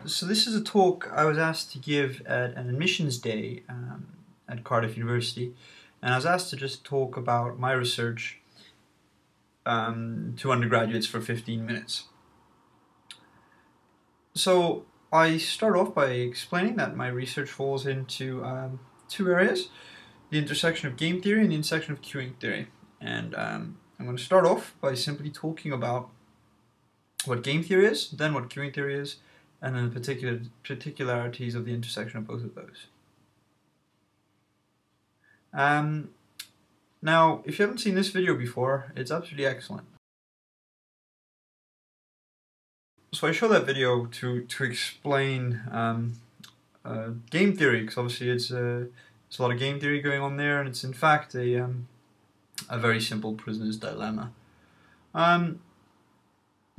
So this is a talk I was asked to give at an admissions day at Cardiff University, and I was asked to just talk about my research to undergraduates for 15 minutes. So I start off by explaining that my research falls into two areas: the intersection of game theory and the intersection of queuing theory. And I'm going to start off by simply talking about what game theory is, then what queuing theory is, and then the particularities of the intersection of both of those. Now, if you haven't seen this video before, it's absolutely excellent. So I show that video to explain game theory, because obviously there's a lot of game theory going on there, and it's in fact a very simple prisoner's dilemma.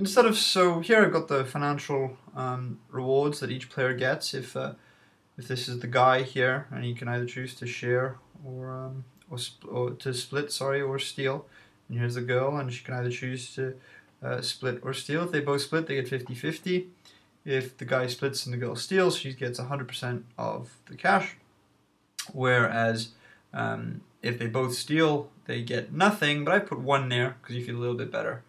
So here I've got the financial rewards that each player gets if this is the guy here, and he can either choose to share or to split, or steal. And here's the girl, and she can either choose to split or steal. If they both split, they get 50-50. If the guy splits and the girl steals, she gets 100% of the cash. Whereas if they both steal, they get nothing. But I put 1 there because you feel a little bit better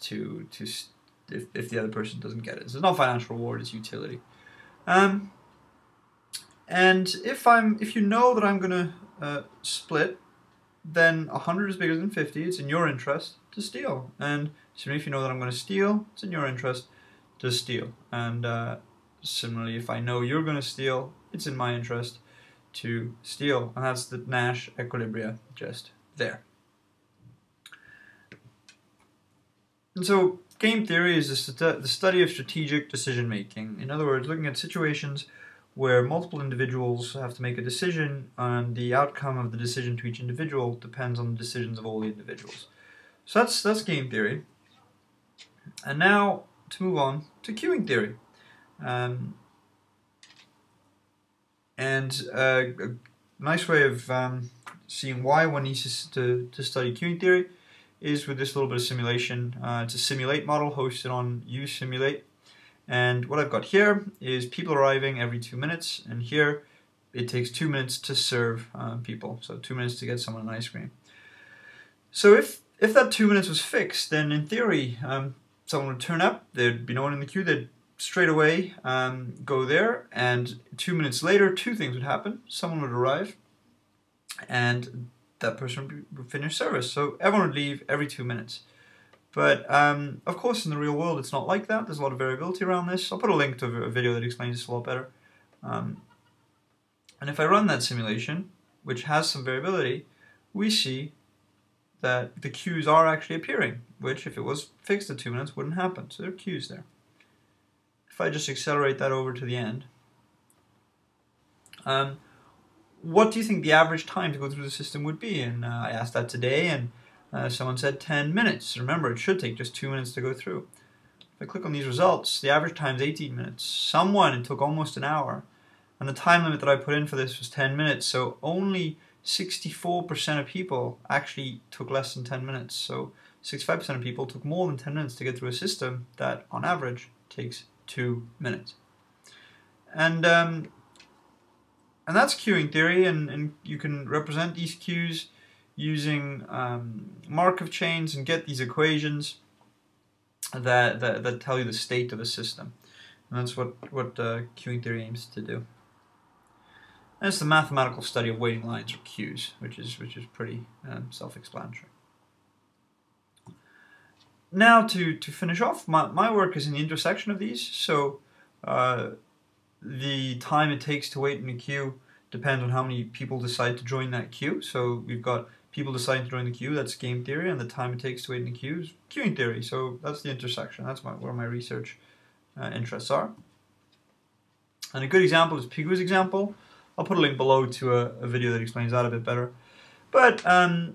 if the other person doesn't get it. So it's not financial reward; it's utility. And if you know that I'm gonna split, then 100 is bigger than 50. It's in your interest to steal. And similarly, if you know that I'm going to steal, it's in your interest to steal. And similarly, if I know you're going to steal, it's in my interest to steal. And that's the Nash equilibria just there. And so game theory is the study of strategic decision making. In other words, looking at situations where multiple individuals have to make a decision, and the outcome of the decision to each individual depends on the decisions of all the individuals. So that's game theory. And now to move on to queuing theory. A nice way of seeing why one needs to study queuing theory is with this little bit of simulation. It's a simulate model hosted on uSimulate. And what I've got here is people arriving every 2 minutes, and here it takes 2 minutes to serve people, so 2 minutes to get someone an ice cream. So if that 2 minutes was fixed, then in theory someone would turn up, there'd be no one in the queue, they'd straight away go there, and 2 minutes later 2 things would happen. Someone would arrive, and that person would finish service, so everyone would leave every 2 minutes. But of course in the real world it's not like that. There's a lot of variability around this. I'll put a link to a video that explains this a lot better. And if I run that simulation, which has some variability, we see that the queues are actually appearing, which if it was fixed at 2 minutes wouldn't happen. So there are queues there. If I just accelerate that over to the end, what do you think the average time to go through the system would be? And I asked that today, and someone said 10 minutes. Remember, it should take just 2 minutes to go through. If I click on these results, the average time is 18 minutes. Someone, it took almost an hour. And the time limit that I put in for this was 10 minutes. So only 64% of people actually took less than 10 minutes. So 65% of people took more than 10 minutes to get through a system that, on average, takes 2 minutes. And that's queuing theory, and you can represent these queues using Markov chains and get these equations that tell you the state of a system. And that's what queuing theory aims to do. And it's the mathematical study of waiting lines or queues, which is pretty self-explanatory. Now to finish off, my work is in the intersection of these. So the time it takes to wait in a queue depends on how many people decide to join that queue. So we've got people deciding to join the queue, that's game theory, and the time it takes to wait in the queue is queuing theory. So that's the intersection. That's where my research interests are. And a good example is Pigu's example. I'll put a link below to a video that explains that a bit better. But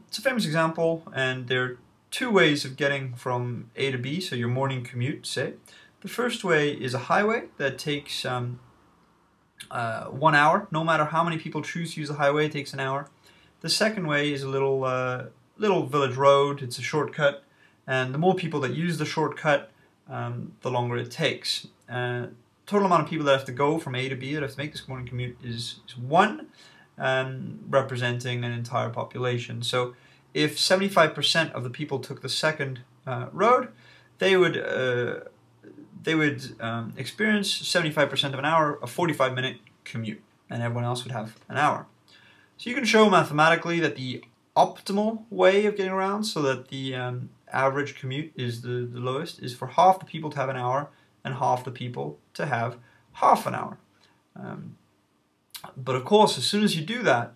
it's a famous example, and there are 2 ways of getting from A to B, so your morning commute, say. The first way is a highway that takes 1 hour. No matter how many people choose to use the highway, it takes an hour. The second way is a little village road. It's a shortcut, and the more people that use the shortcut, the longer it takes. total amount of people that have to go from A to B, that have to make this morning commute, is 1, representing an entire population. So if 75% of the people took the second road, they would experience 75% of an hour, a 45-minute commute, and everyone else would have an hour. So you can show mathematically that the optimal way of getting around, so that the average commute is the lowest, is for half the people to have an hour and half the people to have half an hour. But of course, as soon as you do that,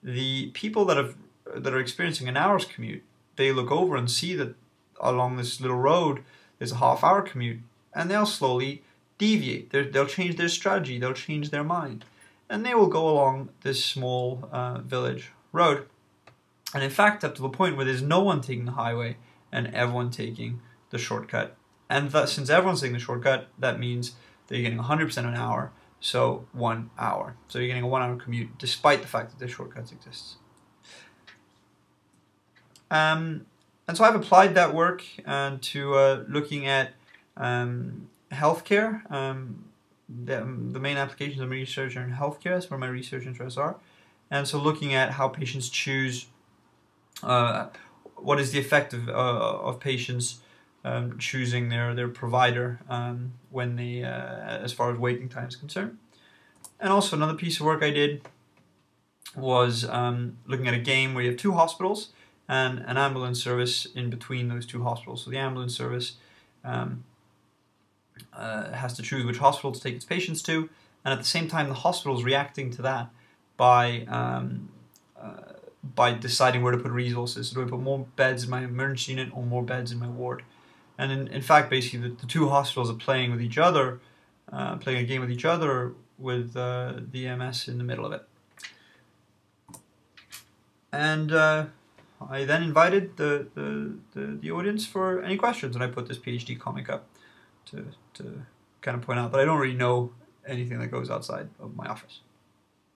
the people that are experiencing an hour's commute, they look over and see that along this little road there's a half-hour commute, and they'll slowly deviate. They'll change their strategy, they'll change their mind, and they will go along this small village road. And in fact, up to the point where there's no one taking the highway and everyone taking the shortcut. And thus, since everyone's taking the shortcut, that means that you're getting 100% an hour, so 1 hour. So you're getting a 1-hour commute despite the fact that the shortcuts exist. And so I've applied that work to looking at healthcare. The main applications of my research are in healthcare. That's where my research interests are. And so looking at how patients choose, what is the effect of patients choosing their provider when they, as far as waiting time is concerned. And also another piece of work I did was looking at a game where you have 2 hospitals and an ambulance service in between those 2 hospitals. So the ambulance service has to choose which hospital to take its patients to, and at the same time the hospital is reacting to that by deciding where to put resources. So do I put more beds in my emergency unit or more beds in my ward? And in fact, basically the 2 hospitals are playing with each other, playing a game with each other, with the EMS in the middle of it. And I then invited the audience for any questions, and I put this PhD comic up to kind of point out that I don't really know anything that goes outside of my office.